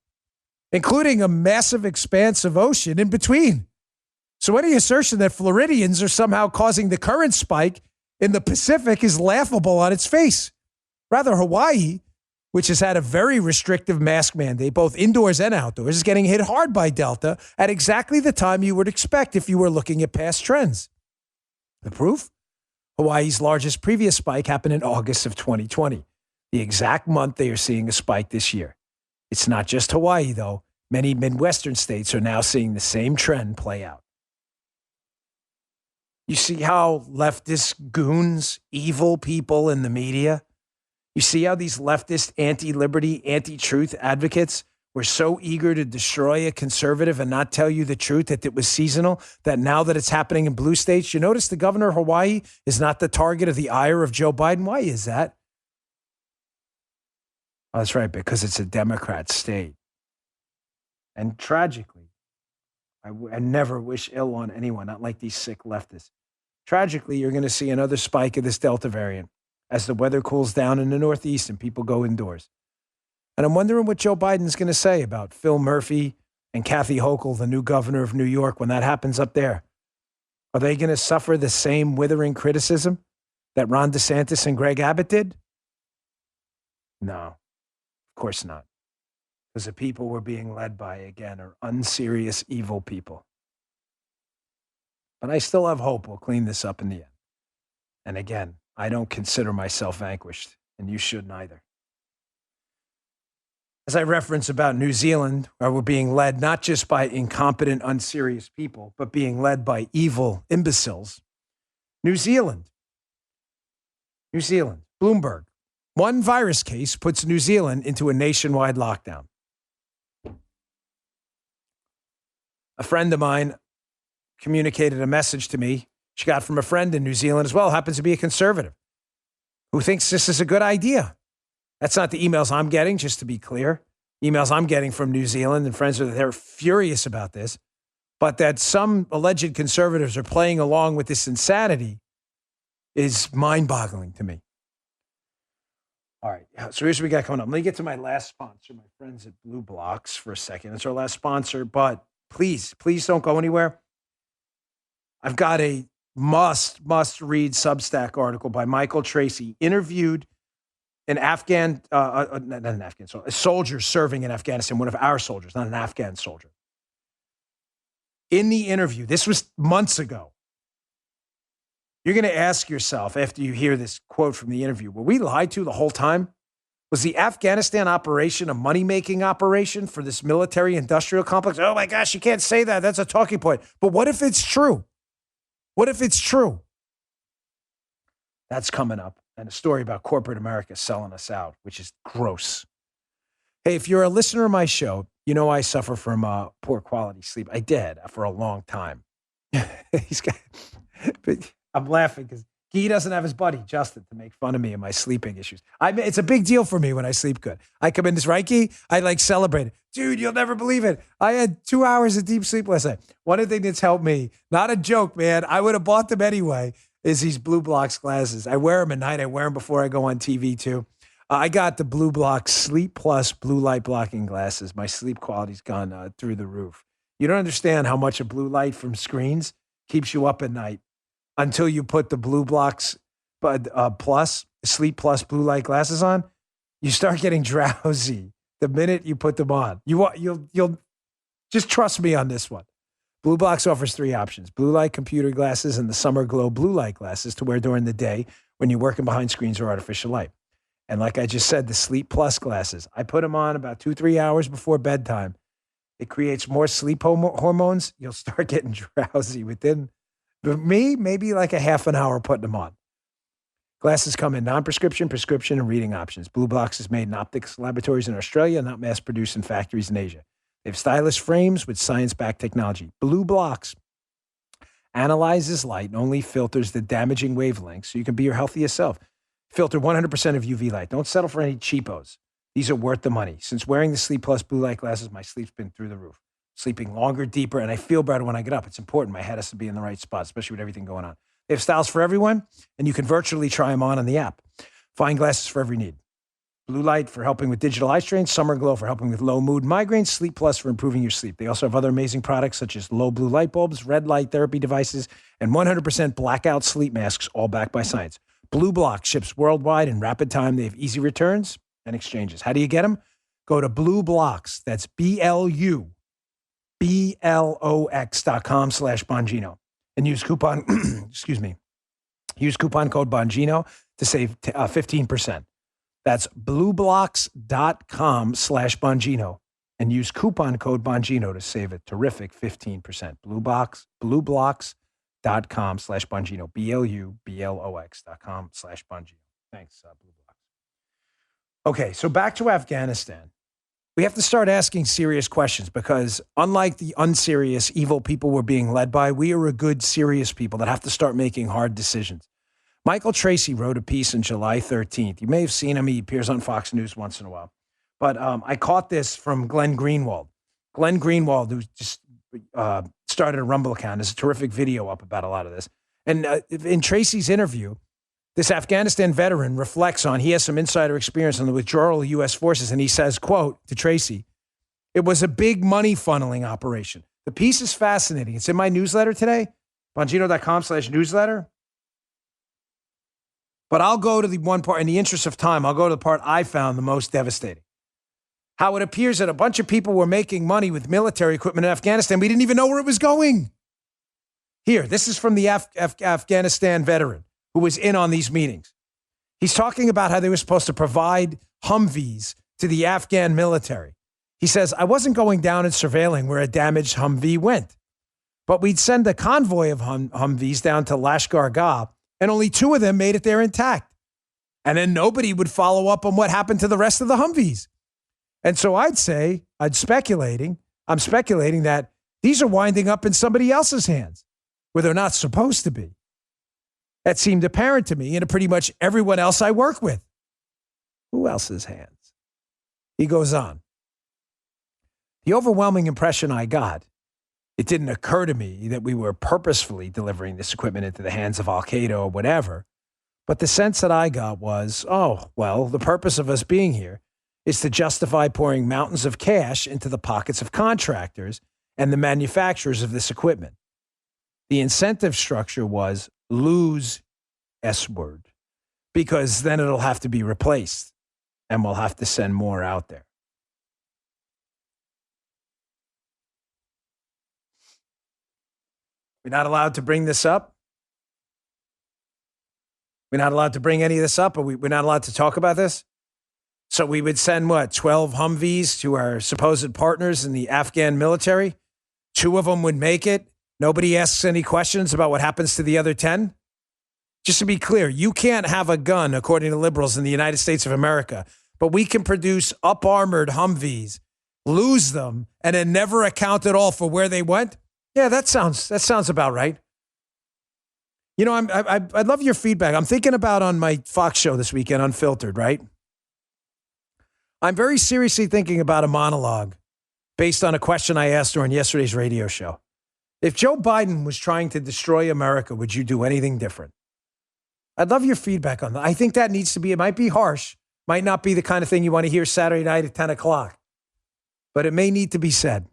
including a massive expanse of ocean in between. So any assertion that Floridians are somehow causing the current spike in the Pacific is laughable on its face. Rather, Hawaii, which has had a very restrictive mask mandate, both indoors and outdoors, is getting hit hard by Delta at exactly the time you would expect if you were looking at past trends. The proof? Hawaii's largest previous spike happened in August of 2020, the exact month they are seeing a spike this year. It's not just Hawaii, though. Many Midwestern states are now seeing the same trend play out. You see how leftist goons, evil people in the media, you see how these leftist anti-liberty, anti-truth advocates were so eager to destroy a conservative and not tell you the truth that it was seasonal, that now that it's happening in blue states, you notice the governor of Hawaii is not the target of the ire of Joe Biden. Why is that? Oh, that's right, because it's a Democrat state. And tragically, I never wish ill on anyone, not like these sick leftists. Tragically, you're going to see another spike of this Delta variant as the weather cools down in the Northeast and people go indoors. And I'm wondering what Joe Biden's going to say about Phil Murphy and Kathy Hochul, the new governor of New York, when that happens up there. Are they going to suffer the same withering criticism that Ron DeSantis and Greg Abbott did? No, of course not. Because the people we're being led by, again, are unserious, evil people. But I still have hope we'll clean this up in the end. And again, I don't consider myself vanquished, and you shouldn't either. As I reference about New Zealand, where we're being led not just by incompetent, unserious people, but being led by evil imbeciles. New Zealand, Bloomberg. One virus case puts New Zealand into a nationwide lockdown. A friend of mine communicated a message to me she got from a friend in New Zealand as well, happens to be a conservative, who thinks this is a good idea. That's not the emails I'm getting, just to be clear. Emails I'm getting from New Zealand and friends they're furious about this, but that some alleged conservatives are playing along with this insanity is mind-boggling to me. All right, so here's what we got coming up. Let me get to my last sponsor, my friends at Blue Blocks, for a second. It's our last sponsor, but please don't go anywhere. I've got a must-read Substack article by Michael Tracy, interviewed an a soldier serving in Afghanistan, one of our soldiers, not an Afghan soldier. In the interview, this was months ago, you're going to ask yourself after you hear this quote from the interview, were we lied to the whole time? Was the Afghanistan operation a money-making operation for this military-industrial complex? Oh my gosh, you can't say that. That's a talking point. But what if it's true? What if it's true? That's coming up. And a story about corporate America selling us out, which is gross. Hey, if you're a listener of my show, you know I suffer from poor quality sleep. I did for a long time. But I'm laughing because he doesn't have his buddy, Justin, to make fun of me and my sleeping issues. It's a big deal for me when I sleep good. I come in this right, Key? I celebrate it. Dude, you'll never believe it. I had 2 hours of deep sleep last night. One of the things that's helped me, not a joke, man, I would have bought them anyway, is these Blue Blocks glasses. I wear them at night. I wear them before I go on TV too. I got the Blue Blocks Sleep Plus blue light blocking glasses. My sleep quality's gone through the roof. You don't understand how much a blue light from screens keeps you up at night until you put the Blue Blocks Plus. Sleep Plus blue light glasses on, you start getting drowsy the minute you put them on. You'll just trust me on this one. Blue Box offers 3 options: blue light computer glasses and the Summer Glow blue light glasses to wear during the day when you're working behind screens or artificial light. And like I just said, the Sleep Plus glasses, I put them on about 2-3 hours before bedtime. It creates more sleep hormones. You'll start getting drowsy within me, maybe like a half an hour putting them on. Glasses come in non-prescription, prescription, and reading options. Blue Box is made in optics laboratories in Australia, not mass-produced in factories in Asia. They have stylish frames with science-backed technology. Blue Box analyzes light and only filters the damaging wavelengths so you can be your healthiest self. Filter 100% of UV light. Don't settle for any cheapos. These are worth the money. Since wearing the Sleep Plus blue light glasses, my sleep's been through the roof. Sleeping longer, deeper, and I feel better when I get up. It's important. My head has to be in the right spot, especially with everything going on. They have styles for everyone, and you can virtually try them on the app. Find glasses for every need. Blue light for helping with digital eye strain, Summer Glow for helping with low mood migraines, Sleep Plus for improving your sleep. They also have other amazing products such as low blue light bulbs, red light therapy devices, and 100% blackout sleep masks, all backed by science. Blue Block ships worldwide in rapid time. They have easy returns and exchanges. How do you get them? Go to Blue Blocks. That's BLUBLOX.com/Bongino and use coupon, use coupon code Bongino to save 15%. That's blueblocks.com/Bongino and use coupon code Bongino to save a terrific 15%. Blueblocks.com/Bongino, BLUBLOX.com/Bongino. Thanks, Blue Blocks. Okay, so back to Afghanistan. We have to start asking serious questions because unlike the unserious, evil people we're being led by, we are a good, serious people that have to start making hard decisions. Michael Tracy wrote a piece on July 13th. You may have seen him. He appears on Fox News once in a while. But I caught this from Glenn Greenwald. Glenn Greenwald, who just started a Rumble account, has a terrific video up about a lot of this. And in Tracy's interview, this Afghanistan veteran reflects on, he has some insider experience on the withdrawal of U.S. forces, and he says, quote, to Tracy, "It was a big money funneling operation." The piece is fascinating. It's in my newsletter today, Bongino.com/newsletter. But I'll go to the one part, in the interest of time, I'll go to the part I found the most devastating. How it appears that a bunch of people were making money with military equipment in Afghanistan. We didn't even know where it was going. Here, this is from the Afghanistan veteran who was in on these meetings. He's talking about how they were supposed to provide Humvees to the Afghan military. He says, "I wasn't going down and surveilling where a damaged Humvee went, but we'd send a convoy of Humvees down to Lashkar Gah, and only 2 of them made it there intact. And then nobody would follow up on what happened to the rest of the Humvees. And so I'm speculating that these are winding up in somebody else's hands where they're not supposed to be. That seemed apparent to me and to pretty much everyone else I work with." Who else's hands? He goes on. "The overwhelming impression I got, it didn't occur to me that we were purposefully delivering this equipment into the hands of Al-Qaeda or whatever, but the sense that I got was, oh, well, the purpose of us being here is to justify pouring mountains of cash into the pockets of contractors and the manufacturers of this equipment. The incentive structure was lose S word, because then it'll have to be replaced and we'll have to send more out there." We're not allowed to bring this up. We're not allowed to bring any of this up, or we're not allowed to talk about this. So we would send, 12 Humvees to our supposed partners in the Afghan military. 2 of them would make it. Nobody asks any questions about what happens to the other 10. Just to be clear, you can't have a gun, according to liberals in the United States of America, but we can produce up-armored Humvees, lose them, and then never account at all for where they went. Yeah, that sounds about right. You know, I'd love your feedback. I'm thinking about on my Fox show this weekend, Unfiltered, right? I'm very seriously thinking about a monologue based on a question I asked during yesterday's radio show. If Joe Biden was trying to destroy America, would you do anything different? I'd love your feedback on that. I think that needs to be, it might be harsh, might not be the kind of thing you want to hear Saturday night at 10 o'clock, but it may need to be said.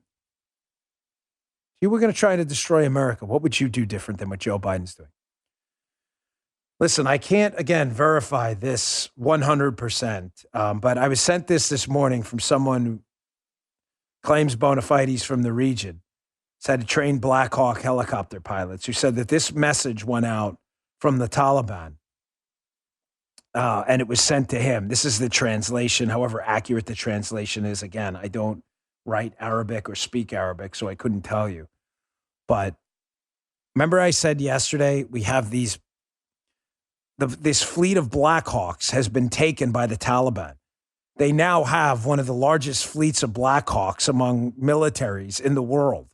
If you were going to try to destroy America, what would you do different than what Joe Biden's doing? Listen, I can't, again, verify this 100%, but I was sent this morning from someone who claims bona fides from the region. It's had to train Black Hawk helicopter pilots who said that this message went out from the Taliban, and it was sent to him. This is the translation, however accurate the translation is. Again, I don't write Arabic or speak Arabic, so I couldn't tell you. But remember I said yesterday, we have this fleet of Black Hawks has been taken by the Taliban. They now have one of the largest fleets of Black Hawks among militaries in the world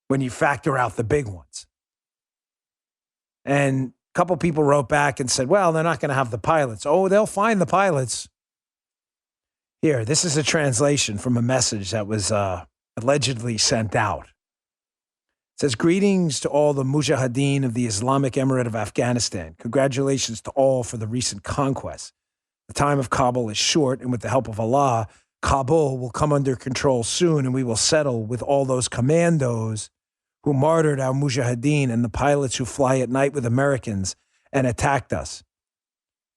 when you factor out the big ones. And a couple people wrote back and said, well, they're not going to have the pilots. Oh, they'll find the pilots. Here, this is a translation from a message that was allegedly sent out. It says, greetings to all the mujahideen of the Islamic Emirate of Afghanistan. Congratulations to all for the recent conquest. The time of Kabul is short, and with the help of Allah, Kabul will come under control soon, and we will settle with all those commandos who martyred our mujahideen and the pilots who fly at night with Americans and attacked us,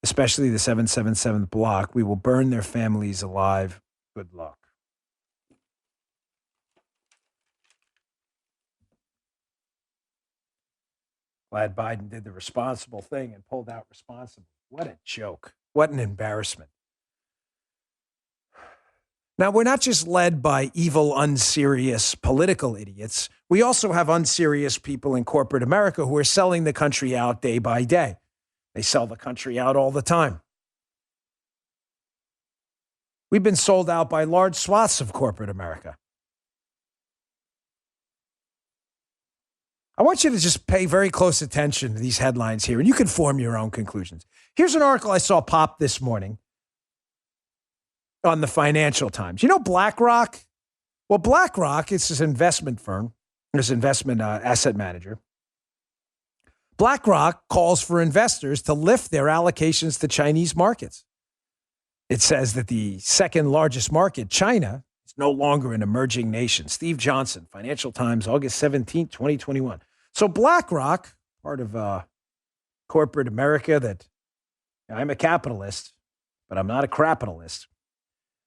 especially the 777th Block. We will burn their families alive. Good luck. Glad Biden did the responsible thing and pulled out responsibly. What a joke. What an embarrassment. Now, we're not just led by evil, unserious political idiots. We also have unserious people in corporate America who are selling the country out day by day. They sell the country out all the time. We've been sold out by large swaths of corporate America. I want you to just pay very close attention to these headlines here, and you can form your own conclusions. Here's an article I saw pop this morning on the Financial Times. You know BlackRock? Well, BlackRock is this investment firm, this investment asset manager. BlackRock calls for investors to lift their allocations to Chinese markets. It says that the second largest market, China, is no longer an emerging nation. Steve Johnson, Financial Times, August 17, 2021. So BlackRock, part of corporate America, that I'm a capitalist, but I'm not a crapitalist.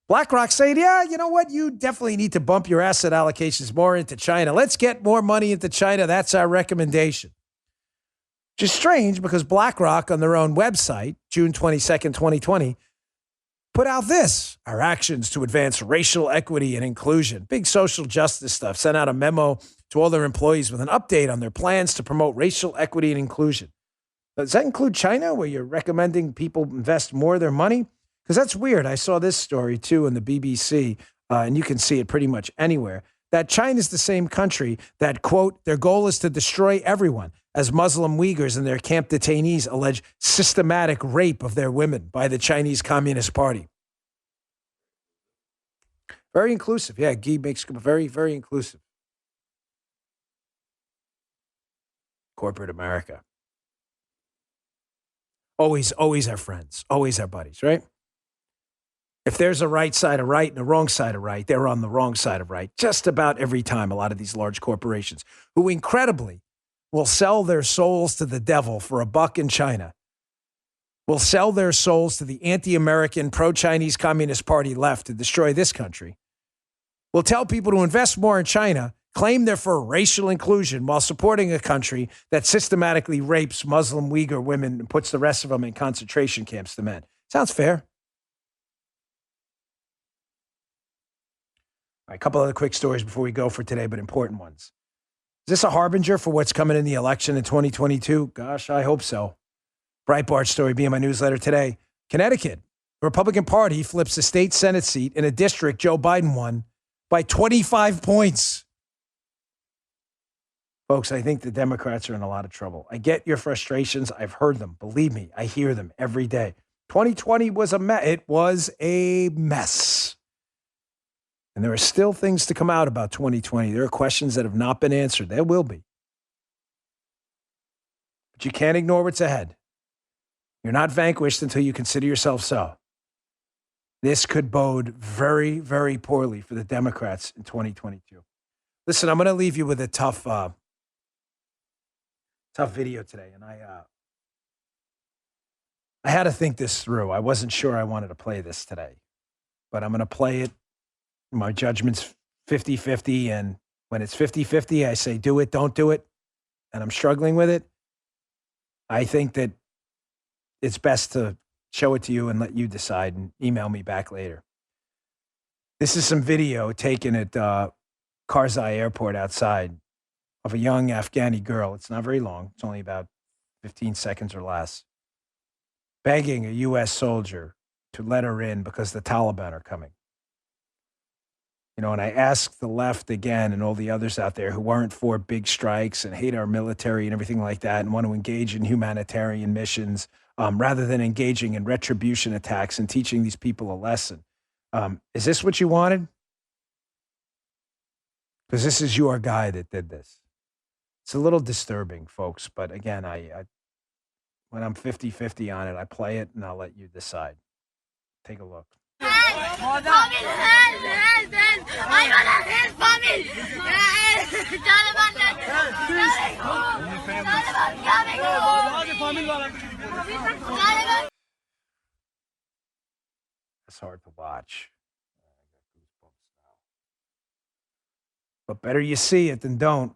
BlackRock saying, yeah, you know what? You definitely need to bump your asset allocations more into China. Let's get more money into China. That's our recommendation. Which is strange because BlackRock on their own website, June 22nd, 2020, put out this: our actions to advance racial equity and inclusion. Big social justice stuff. Sent out a memo to all their employees with an update on their plans to promote racial equity and inclusion. Does that include China, where you're recommending people invest more of their money? Because that's weird. I saw this story, too, in the BBC, and you can see it pretty much anywhere, that China's the same country that, quote, their goal is to destroy everyone, as Muslim Uyghurs and their camp detainees allege systematic rape of their women by the Chinese Communist Party. Very inclusive. Yeah, Guy makes very, very inclusive. Corporate America. Always our friends. Always our buddies, right? If there's a right side of right and a wrong side of right, they're on the wrong side of right just about every time. A lot of these large corporations who incredibly will sell their souls to the devil for $1 in China, will sell their souls to the anti-American, pro-Chinese Communist Party left to destroy this country, will tell people to invest more in China, claim they're for racial inclusion while supporting a country that systematically rapes Muslim Uyghur women and puts the rest of them in concentration camps to men. Sounds fair. All right, a couple other quick stories before we go for today, but important ones. Is this a harbinger for what's coming in the election in 2022? Gosh, I hope so. Breitbart story being my newsletter today. Connecticut, the Republican Party flips a state Senate seat in a district Joe Biden won by 25 points. Folks, I think the Democrats are in a lot of trouble. I get your frustrations. I've heard them. Believe me, I hear them every day. 2020 was a mess. It was a mess. And there are still things to come out about 2020. There are questions that have not been answered. There will be. But you can't ignore what's ahead. You're not vanquished until you consider yourself so. This could bode very, very poorly for the Democrats in 2022. Listen, I'm going to leave you with a tough tough video today, and I had to think this through. I wasn't sure I wanted to play this today, but I'm going to play it. My judgment's 50-50, and when it's 50-50, I say do it, don't do it, and I'm struggling with it. I think that it's best to show it to you and let you decide and email me back later. This is some video taken at Karzai Airport outside of a young Afghani girl. It's not very long. It's only about 15 seconds or less. Begging a U.S. soldier to let her in because the Taliban are coming. You know, and I ask the left again and all the others out there who aren't for big strikes and hate our military and everything like that and want to engage in humanitarian missions rather than engaging in retribution attacks and teaching these people a lesson. Is this what you wanted? Because this is your guy that did this. It's a little disturbing, folks, but again, I when I'm 50-50 on it, I play it and I'll let you decide. Take a look. It's hard to watch. But better you see it than don't.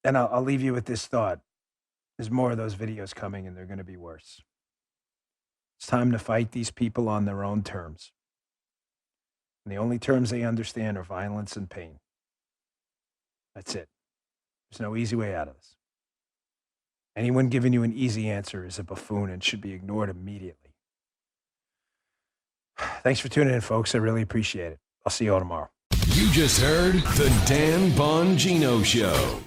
And I'll leave you with this thought. There's more of those videos coming, and they're going to be worse. It's time to fight these people on their own terms. And the only terms they understand are violence and pain. That's it. There's no easy way out of this. Anyone giving you an easy answer is a buffoon and should be ignored immediately. Thanks for tuning in, folks. I really appreciate it. I'll see you all tomorrow. You just heard The Dan Bongino Show.